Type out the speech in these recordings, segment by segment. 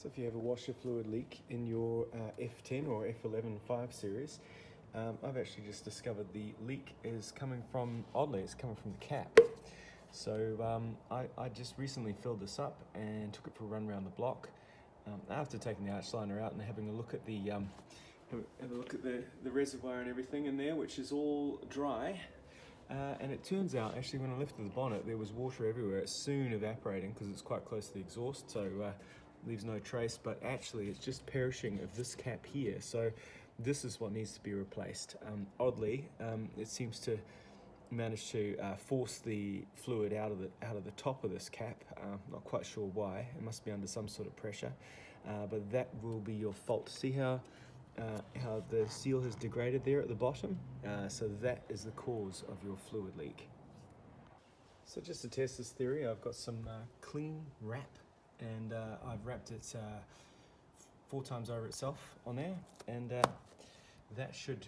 So if you have a washer fluid leak in your F10 or F11 5 Series, I've actually just discovered the leak is coming from, oddly, it's coming from the cap. So I just recently filled this up and took it for a run around the block. After taking the arch liner out and having a look at the reservoir and everything in there, which is all dry. And it turns out, actually, when I lifted the bonnet, there was water everywhere. It's soon evaporating because it's quite close to the exhaust, so leaves no trace. But actually, it's just perishing of this cap here. So this is what needs to be replaced. Oddly, it seems to manage to force the fluid out of the top of this cap. Not quite sure why. It must be under some sort of pressure. But that will be your fault. See how the seal has degraded there at the bottom? So that is the cause of your fluid leak. So just to test this theory, I've got some clean wrap, and I've wrapped it 4 times over itself on there, and that should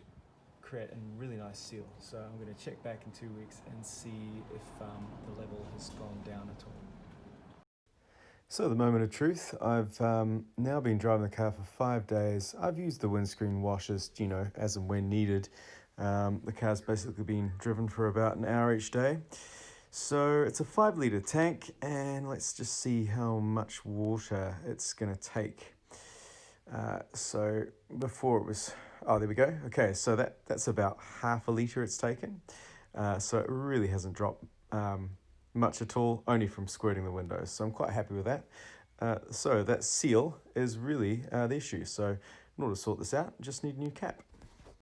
create a really nice seal. So I'm going to check back in 2 weeks and see if the level has gone down at all. So the moment of truth, I've now been driving the car for 5 days. I've used the windscreen washers, as and when needed. The car's basically been driven for about an hour each day. So it's a 5-litre tank, and let's just see how much water it's going to take. So before it was, there we go. Okay, so that's about half a litre it's taken. So it really hasn't dropped much at all, only from squirting the windows. So I'm quite happy with that. So that seal is really the issue. So in order to sort this out, just need a new cap.